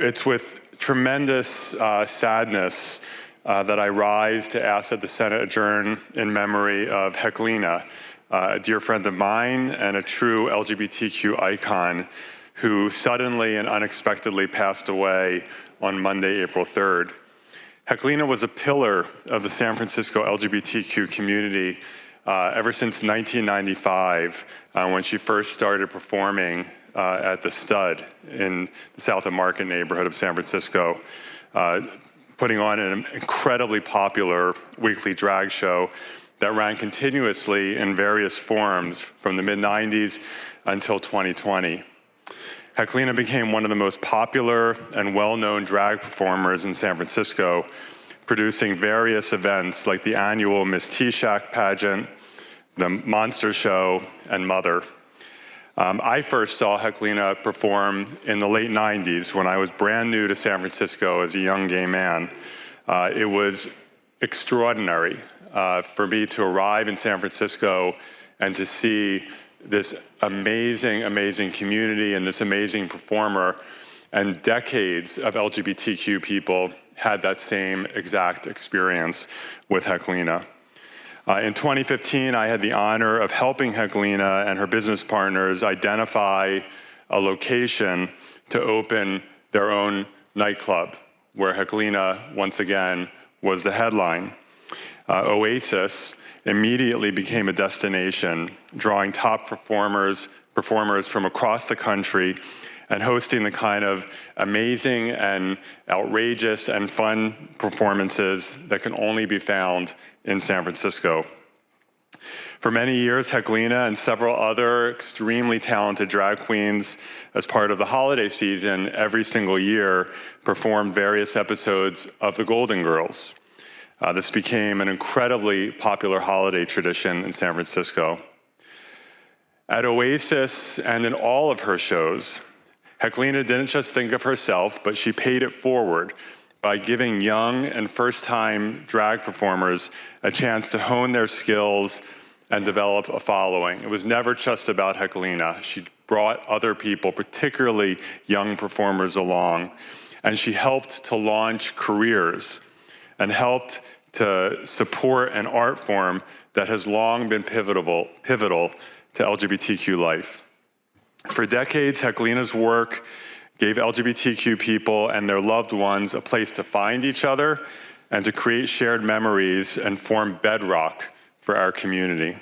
It's with tremendous sadness that I rise to ask that the Senate adjourn in memory of Heklina, a dear friend of mine and a true LGBTQ icon who suddenly and unexpectedly passed away on Monday, April 3rd. Heklina was a pillar of the San Francisco LGBTQ community ever since 1995, when she first started performing at the Stud in the South of Market neighborhood of San Francisco, putting on an incredibly popular weekly drag show that ran continuously in various forms from the mid-90s until 2020. Heklina became one of the most popular and well-known drag performers in San Francisco, producing various events like the annual Miss T-Shack pageant, the Monster Show, and Mother. I first saw Heklina perform in the late 90s when I was brand new to San Francisco as a young gay man. It was extraordinary for me to arrive in San Francisco and to see this amazing, amazing community and this amazing performer, and decades of LGBTQ people had that same exact experience with Heklina. In 2015, I had the honor of helping Heklina and her business partners identify a location to open their own nightclub, where Heklina, once again, was the headline. Oasis immediately became a destination, drawing top performers from across the country and hosting the kind of amazing and outrageous and fun performances that can only be found in San Francisco. For many years, Heklina and several other extremely talented drag queens, as part of the holiday season every single year, performed various episodes of The Golden Girls. This became an incredibly popular holiday tradition in San Francisco. At Oasis and in all of her shows, Heklina didn't just think of herself, but she paid it forward by giving young and first-time drag performers a chance to hone their skills and develop a following. It was never just about Heklina. She brought other people, particularly young performers, along, and she helped to launch careers and helped to support an art form that has long been pivotal to LGBTQ life. For decades, Heklina's work gave LGBTQ people and their loved ones a place to find each other and to create shared memories and form bedrock for our community.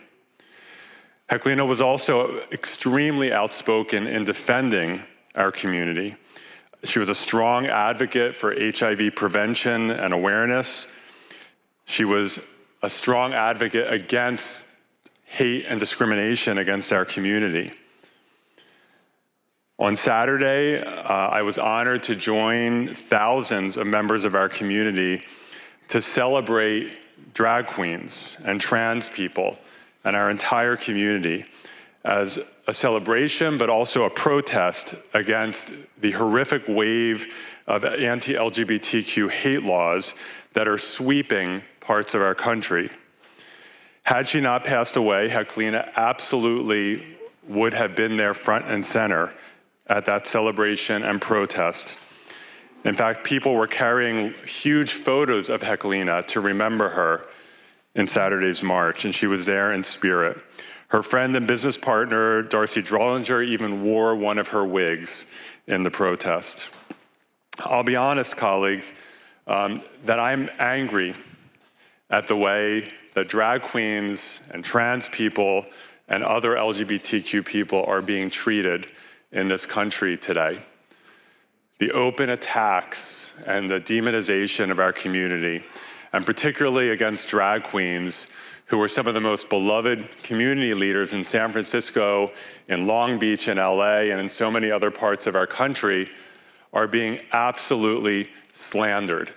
Heklina was also extremely outspoken in defending our community. She was a strong advocate for HIV prevention and awareness. She was a strong advocate against hate and discrimination against our community. On Saturday, I was honored to join thousands of members of our community to celebrate drag queens and trans people and our entire community as a celebration, but also a protest against the horrific wave of anti-LGBTQ hate laws that are sweeping parts of our country. Had she not passed away, Heklina absolutely would have been there front and center at that celebration and protest. In fact, people were carrying huge photos of Heklina to remember her in Saturday's march, and she was there in spirit. Her friend and business partner, Darcy Drollinger, even wore one of her wigs in the protest. I'll be honest, colleagues, that I'm angry at the way that drag queens and trans people and other LGBTQ people are being treated in this country today. The open attacks and the demonization of our community, and particularly against drag queens, who are some of the most beloved community leaders in San Francisco, in Long Beach, in LA, and in so many other parts of our country, are being absolutely slandered.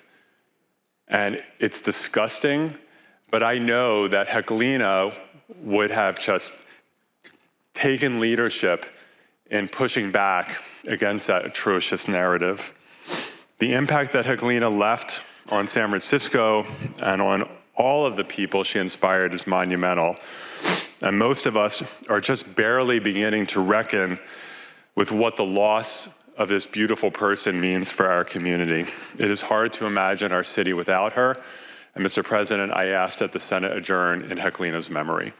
And it's disgusting, but I know that Heklina would have just taken leadership in pushing back against that atrocious narrative. The impact that Heklina left on San Francisco and on all of the people she inspired is monumental. And most of us are just barely beginning to reckon with what the loss of this beautiful person means for our community. It is hard to imagine our city without her. And Mr. President, I ask that the Senate adjourn in Heklina's memory.